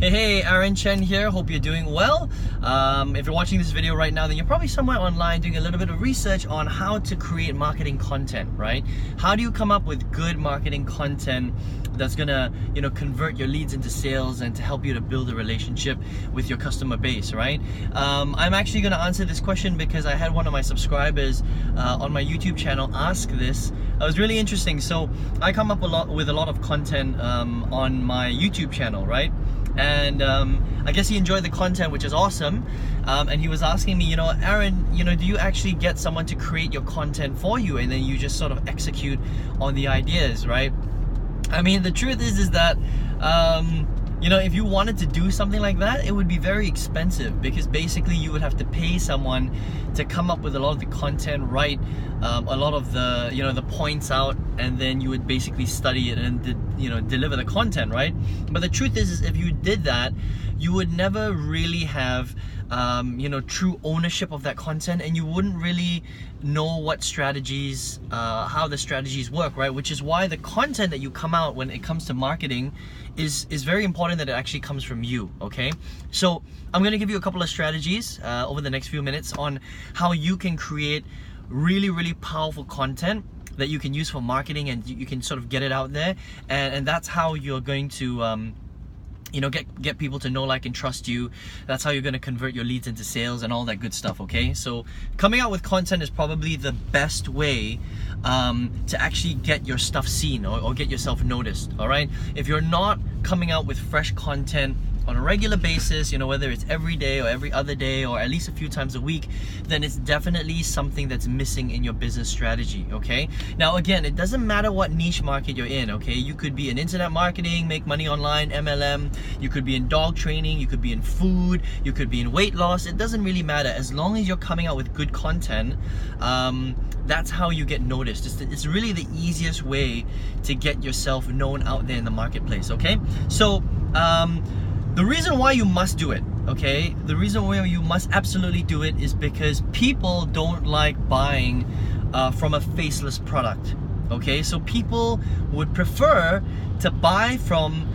Hey, Aaron Chen here. Hope you're doing well. If you're watching this video right now, then you're probably somewhere online doing a little bit of research on how to create marketing content, right? How do you come up with good marketing content that's gonna, convert your leads into sales and to help you to build a relationship with your customer base, right? I'm actually gonna answer this question because I had one of my subscribers on my YouTube channel ask this. It was really interesting. So I come up with a lot of content on my YouTube channel, right? And I guess he enjoyed the content, which is awesome. And he was asking me, Aaron, do you actually get someone to create your content for you and then you just sort of execute on the ideas, right? I mean, the truth is that if you wanted to do something like that, it would be very expensive because basically you would have to pay someone to come up with a lot of the content, write a lot of the the points out, and then you would basically study it and deliver the content, right? But the truth is if you did that, you would never really have true ownership of that content, and you wouldn't really know what strategies, how the strategies work, right? Which is why the content that you come out when it comes to marketing is very important that it actually comes from you, okay? So I'm gonna give you a couple of strategies over the next few minutes on how you can create really powerful content that you can use for marketing, and you can sort of get it out there, and that's how you're going to get people to know, like, and trust you. That's how you're going to convert your leads into sales and all that good stuff, okay? So coming out with content is probably the best way to actually get your stuff seen or get yourself noticed, all right? If you're not coming out with fresh content on a regular basis, whether it's every day or every other day or at least a few times a week, then it's definitely something that's missing in your business strategy, okay? Now again, it doesn't matter what niche market you're in, okay? You could be in internet marketing, make money online, MLM, you could be in dog training, you could be in food, you could be in weight loss. It doesn't really matter. As long as you're coming out with good content, that's how you get noticed. It's really the easiest way to get yourself known out there in the marketplace, okay? So the reason why you must do it, okay? The reason why you must absolutely do it is because people don't like buying from a faceless product, okay? So people would prefer to buy from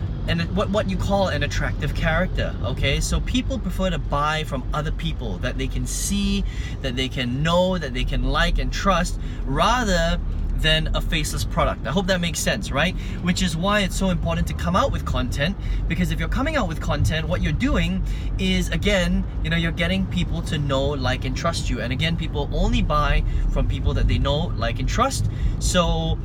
what you call an attractive character, okay? So people prefer to buy from other people that they can see, that they can know, that they can like and trust, rather than a faceless product. I hope that makes sense, right? Which is why it's so important to come out with content, because if you're coming out with content, what you're doing is, again, you're getting people to know, like, and trust you. And again, people only buy from people that they know, like, and trust. So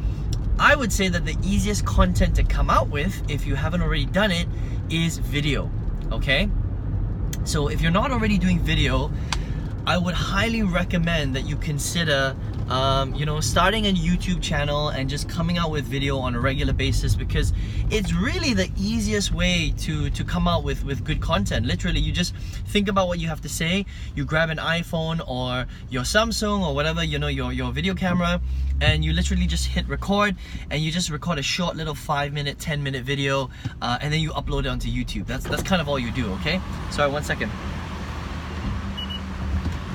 I would say that the easiest content to come out with, if you haven't already done it, is video, okay? So if you're not already doing video, I would highly recommend that you consider starting a YouTube channel and just coming out with video on a regular basis, because it's really the easiest way to come out with good content. Literally, you just think about what you have to say, you grab an iPhone or your Samsung or whatever, your video camera, and you literally just hit record, and you just record a short little 5-minute, 10-minute video, and then you upload it onto YouTube. That's kind of all you do, okay? Sorry, 1 second.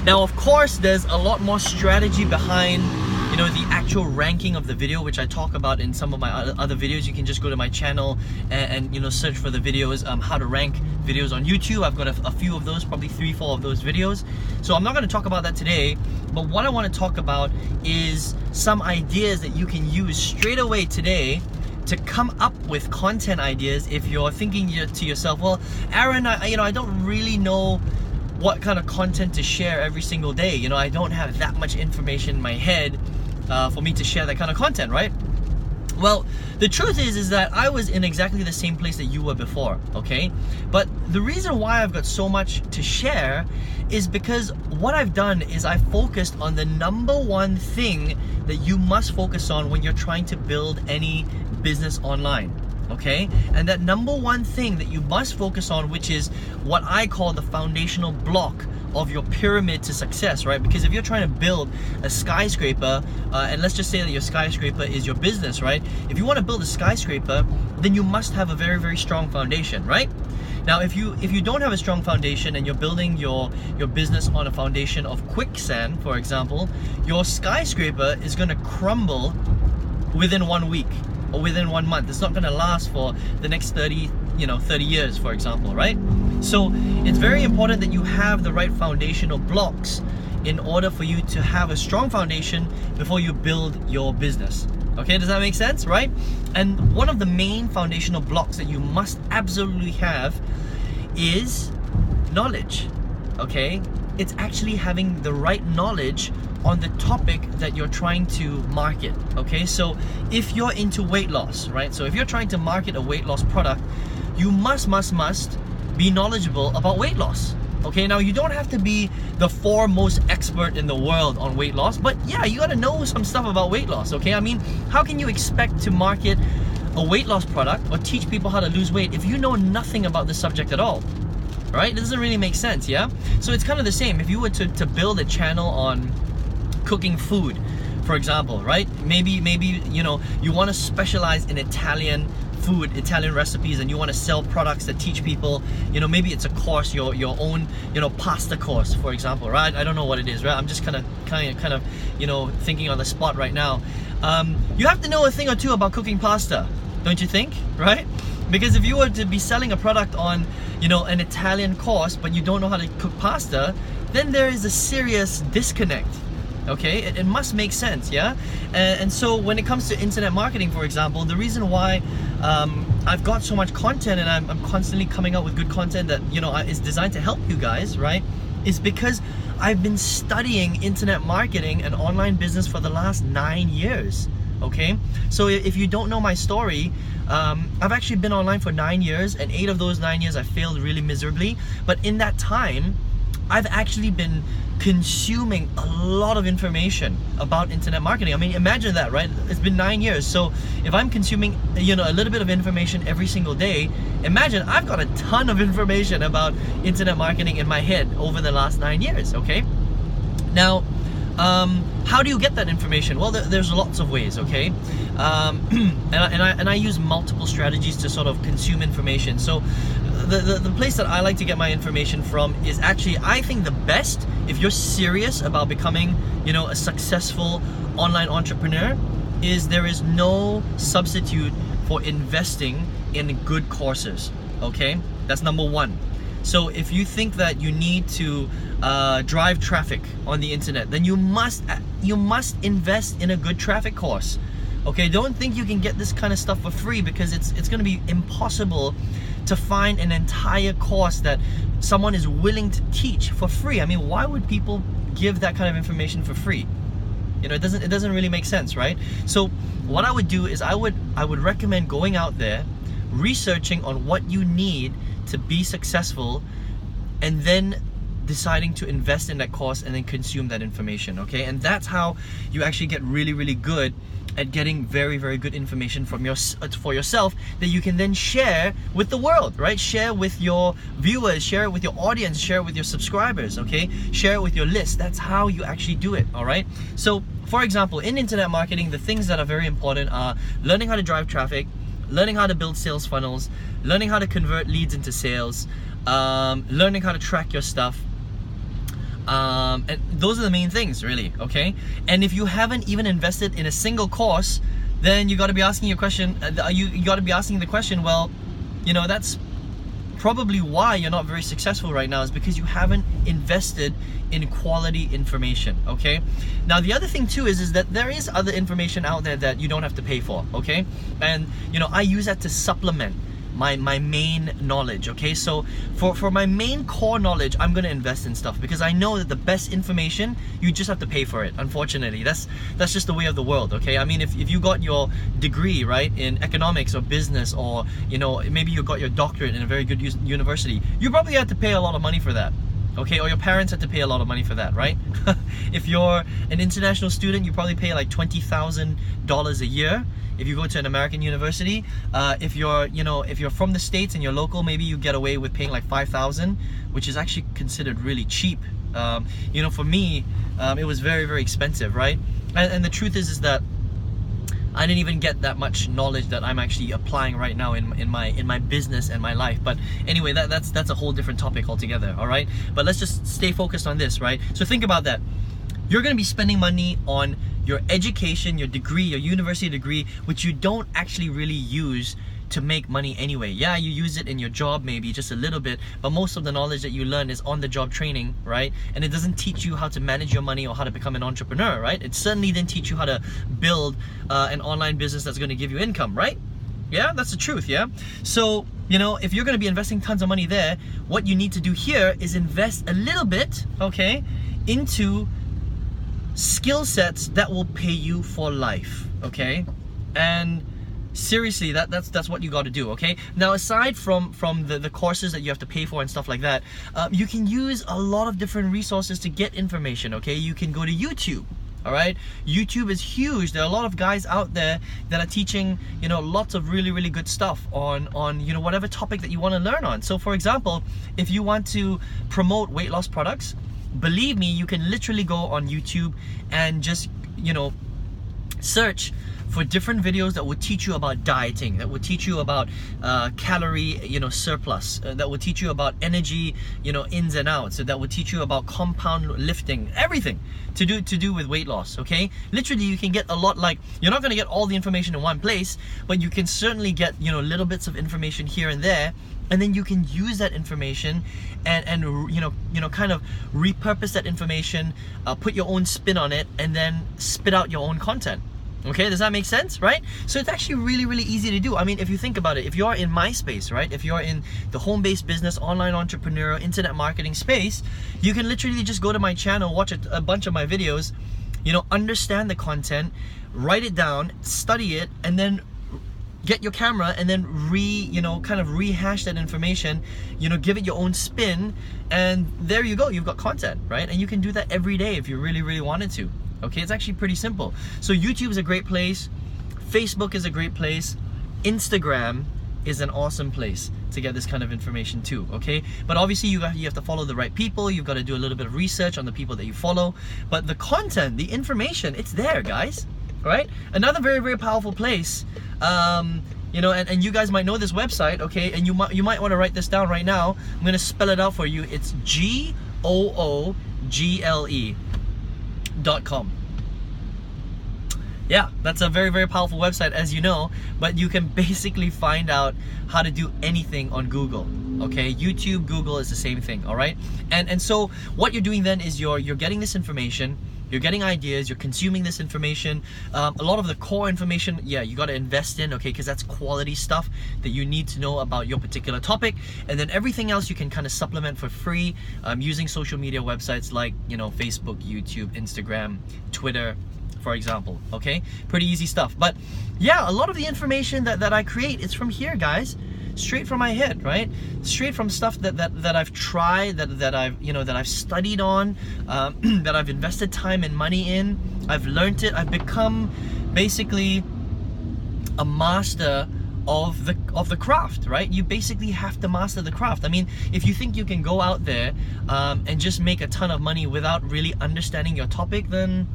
Now, of course, there's a lot more strategy behind, the actual ranking of the video, which I talk about in some of my other videos. You can just go to my channel and search for the videos, how to rank videos on YouTube. I've got a few of those, probably 3-4 of those videos. So I'm not going to talk about that today, but what I want to talk about is some ideas that you can use straight away today to come up with content ideas. If you're thinking to yourself, well, Aaron, I don't really know what kind of content to share every single day. I don't have that much information in my head for me to share that kind of content, right? Well, the truth is that I was in exactly the same place that you were before, okay? But the reason why I've got so much to share is because what I've done is I focused on the number one thing that you must focus on when you're trying to build any business online, okay? And that number one thing that you must focus on, which is what I call the foundational block of your pyramid to success, right? Because if you're trying to build a skyscraper, and let's just say that your skyscraper is your business, right? If you want to build a skyscraper, then you must have a very strong foundation, right? Now, if you don't have a strong foundation and you're building your business on a foundation of quicksand, for example, your skyscraper is going to crumble within 1 week or within 1 month. It's not going to last for the next 30 30 years, for example, right? So it's very important that you have the right foundational blocks in order for you to have a strong foundation before you build your business. Okay, does that make sense, right? And one of the main foundational blocks that you must absolutely have is knowledge. Okay, it's actually having the right knowledge on the topic that you're trying to market. Okay, so if you're into weight loss, right? So if you're trying to market a weight loss product, you must be knowledgeable about weight loss. Okay, now you don't have to be the foremost expert in the world on weight loss, but yeah, you gotta know some stuff about weight loss. Okay, I mean, how can you expect to market a weight loss product or teach people how to lose weight if you know nothing about the subject at all? Right? It doesn't really make sense, yeah? So it's kind of the same. If you were to build a channel on cooking food, for example, right? Maybe you want to specialize in Italian food, Italian recipes, and you want to sell products that teach people, maybe it's a course, your own, pasta course, for example, right? I don't know what it is, right? I'm just kind of thinking on the spot right now. You have to know a thing or two about cooking pasta, don't you think, right? Because if you were to be selling a product on, an Italian course, but you don't know how to cook pasta, then there is a serious disconnect. Okay, it must make sense, yeah? And so when it comes to internet marketing, for example, the reason why I've got so much content and I'm constantly coming out with good content that, is designed to help you guys, right? Is because I've been studying internet marketing and online business for the last 9 years. Okay, so if you don't know my story, I've actually been online for 9 years, and 8 of those 9 years I failed really miserably. But in that time, I've actually been consuming a lot of information about internet marketing. I mean, imagine that, right? It's been 9 years. So if I'm consuming, a little bit of information every single day, imagine I've got a ton of information about internet marketing in my head over the last 9 years, okay? Now, how do you get that information? Well, there's lots of ways, okay? And I use multiple strategies to sort of consume information. So the place that I like to get my information from is actually, I think the best, if you're serious about becoming, a successful online entrepreneur, is there is no substitute for investing in good courses, okay? That's number one. So if you think that you need to drive traffic on the internet, then you must invest in a good traffic course. Okay, don't think you can get this kind of stuff for free, because it's going to be impossible to find an entire course that someone is willing to teach for free. I mean, why would people give that kind of information for free? It doesn't really make sense, right? So what I would do is I would recommend going out there, researching on what you need to be successful, and then deciding to invest in that course and then consume that information, okay? And that's how you actually get really, really good at getting very, very good information for yourself that you can then share with the world, right? Share with your viewers, share it with your audience, share it with your subscribers, okay? Share it with your list. That's how you actually do it, all right? So, for example, in internet marketing, the things that are very important are learning how to drive traffic, learning how to build sales funnels, learning how to convert leads into sales, learning how to track your stuff. And those are the main things, really, okay? And if you haven't even invested in a single course, then you got to be asking your question. You got to be asking the question. Well, that's probably why you're not very successful right now, is because you haven't invested in quality information, okay? Now, the other thing too is that there is other information out there that you don't have to pay for, okay? And I use that to supplement my main knowledge, okay? So for my main core knowledge, I'm gonna invest in stuff, because I know that the best information, you just have to pay for it. Unfortunately, that's just the way of the world, okay? I mean, if you got your degree, right, in economics or business, or maybe you got your doctorate in a very good university, you probably had to pay a lot of money for that, okay? Or your parents had to pay a lot of money for that, right? If you're an international student, you probably pay like $20,000 a year. If you go to an American university, if you're from the States and you're local, maybe you get away with paying like $5,000, which is actually considered really cheap. For me, it was very, very expensive, right? And the truth is that I didn't even get that much knowledge that I'm actually applying right now in my business and my life. But anyway, that's a whole different topic altogether, all right? But let's just stay focused on this, right? So think about that. You're gonna be spending money on your education, your degree, your university degree, which you don't actually really use to make money anyway. Yeah, you use it in your job maybe just a little bit, but most of the knowledge that you learn is on the job training, right? And it doesn't teach you how to manage your money or how to become an entrepreneur, right? It certainly didn't teach you how to build an online business that's going to give you income, right? Yeah, that's the truth, yeah? So, you know, if you're going to be investing tons of money there, what you need to do here is invest a little bit, okay, into skill sets that will pay you for life, okay? And seriously, that's what you got to do, okay? Now, aside from the courses that you have to pay for and stuff like that, you can use a lot of different resources to get information, okay? You can go to YouTube. All right, YouTube is huge. There are a lot of guys out there that are teaching, you know, lots of really good stuff on you know, whatever topic that you want to learn on. So for example, if you want to promote weight loss products, believe me, you can literally go on YouTube and just, you know, search for different videos that will teach you about dieting, that will teach you about calorie, you know, surplus, that will teach you about energy, you know, ins and outs, so that will teach you about compound lifting, everything to do with weight loss, okay? Literally, you can get a lot. Like, you're not going to get all the information in one place, but you can certainly get, you know, little bits of information here and there, and then you can use that information and you know, kind of repurpose that information, put your own spin on it, and then spit out your own content. Okay, does that make sense, right? So it's actually really easy to do. I mean, if you think about it, if you're in my space, right? If you're in the home-based business, online entrepreneur, internet marketing space, you can literally just go to my channel, watch a bunch of my videos, you know, understand the content, write it down, study it, and then get your camera and then kind of rehash that information, you know, give it your own spin, and there you go, you've got content, right? And you can do that every day if you really wanted to. Okay, it's actually pretty simple. So YouTube is a great place, Facebook is a great place, Instagram is an awesome place to get this kind of information too, okay? But obviously you have to follow the right people, you've got to do a little bit of research on the people that you follow, but the content, the information, it's there, guys, right? Another very powerful place, you know, and you guys might know this website, okay? And you might want to write this down right now. I'm going to spell it out for you. It's google.com. Yeah, that's a very powerful website, as you know, but you can basically find out how to do anything on Google, okay? YouTube, Google is the same thing, all right? And so what you're doing then is you're getting this information, you're getting ideas, you're consuming this information. A lot of the core information, yeah, you got to invest in, okay, because that's quality stuff that you need to know about your particular topic. And then everything else you can kind of supplement for free using social media websites like, you know, Facebook, YouTube, Instagram, Twitter, for example, okay? Pretty easy stuff. But yeah, a lot of the information that I create is from here, guys. Straight from my head, right? Straight from stuff that I've tried, that I've studied on, that I've invested time and money in. I've learned it. I've become basically a master of the craft, right? You basically have to master the craft. I mean, if you think you can go out there and just make a ton of money without really understanding your topic, then,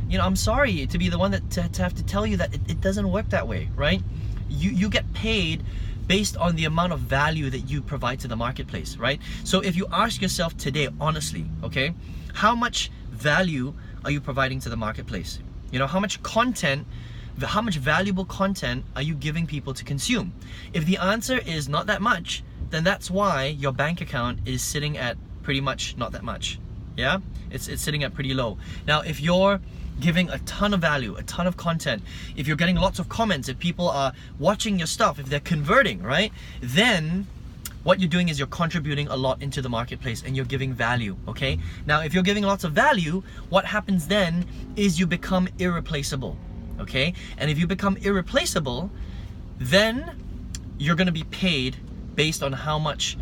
you know, I'm sorry to be the one that to have to tell you that it doesn't work that way, right? You get paid based on the amount of value that you provide to the marketplace, right? So if you ask yourself today, honestly, okay, how much value are you providing to the marketplace? You know, how much valuable content are you giving people to consume? If the answer is not that much, then that's why your bank account is sitting at pretty much not that much. Yeah, it's sitting at pretty low. Now, if you're giving a ton of value, a ton of content, if you're getting lots of comments, if people are watching your stuff, if they're converting, right, then what you're doing is you're contributing a lot into the marketplace and you're giving value, okay? Now, if you're giving lots of value, what happens then is you become irreplaceable, okay? And if you become irreplaceable, then you're gonna be paid based on how much,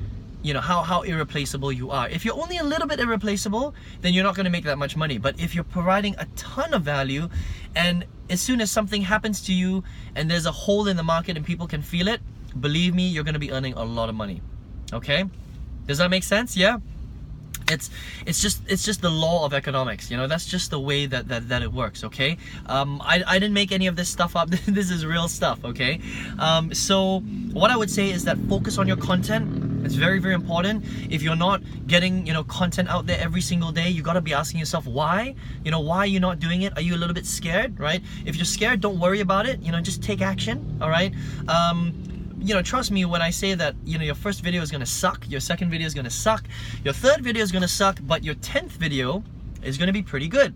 you know, how irreplaceable you are. If you're only a little bit irreplaceable, then you're not going to make that much money. But if you're providing a ton of value, and as soon as something happens to you and there's a hole in the market and people can feel it, believe me, you're going to be earning a lot of money. Okay? Does that make sense? Yeah? It's just the law of economics, you know. That's just the way that it works, okay? I didn't make any of this stuff up. This is real stuff, okay? So what I would say is that focus on your content. It's very important. If you're not getting, you know, content out there every single day, you got to be asking yourself why. You know, why are you not doing it? Are you a little bit scared, right? If you're scared, don't worry about it. You know, just take action, all right? trust me when I say that, your first video is gonna suck, your second video is gonna suck, your third video is gonna suck, but your 10th video is gonna be pretty good.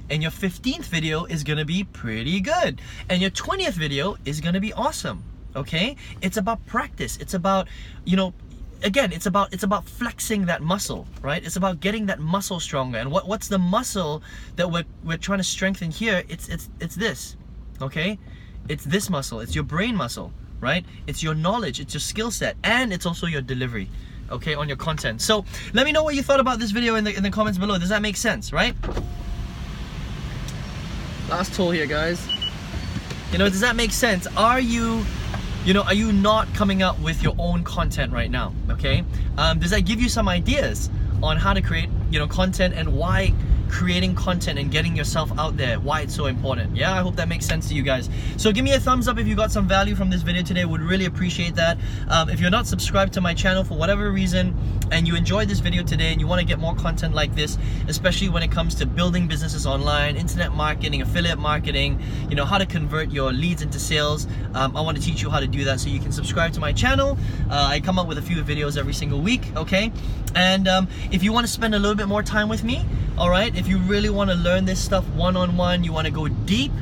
And your 15th video is gonna be pretty good. And your 20th video is gonna be awesome, okay? It's about practice. It's about, again, it's about flexing that muscle, right? It's about getting that muscle stronger. And what's the muscle that we're trying to strengthen here? It's this, okay? It's this muscle. It's your brain muscle, right? It's your knowledge, it's your skill set, and it's also your delivery, okay, on your content. So let me know what you thought about this video in the comments below. Does that make sense, right? Last tool here, guys. Does that make sense? Are you not coming up with your own content right now? Okay, does that give you some ideas on how to create content, and why creating content and getting yourself out there, why it's so important? Yeah, I hope that makes sense to you guys. So give me a thumbs up if you got some value from this video today. Would really appreciate that. If you're not subscribed to my channel for whatever reason, and you enjoyed this video today and you want to get more content like this, especially when it comes to building businesses online, internet marketing, affiliate marketing, how to convert your leads into sales, I want to teach you how to do that. So you can subscribe to my channel. I come up with a few videos every single week, okay? And if you want to spend a little bit more time with me, all right, if you really want to learn this stuff one-on-one, you want to go deep,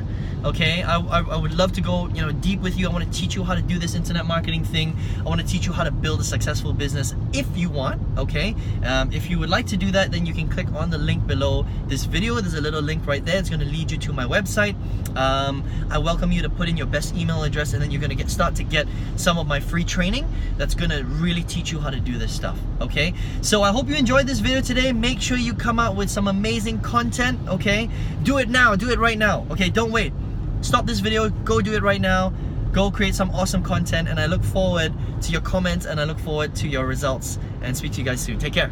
okay, I would love to go deep with you. I want to teach you how to do this internet marketing thing. I want to teach you how to build a successful business if you want, okay? If you would like to do that, then you can click on the link below this video. There's a little link right there. It's going to lead you to my website. I welcome you to put in your best email address, and then you're going to start to get some of my free training that's going to really teach you how to do this stuff, okay? So I hope you enjoyed this video today. Make sure you come out with some amazing content, okay? Do it now. Do it right now, okay? Don't wait. Stop this video, go do it right now, go create some awesome content, and I look forward to your comments, and I look forward to your results, and speak to you guys soon. Take care.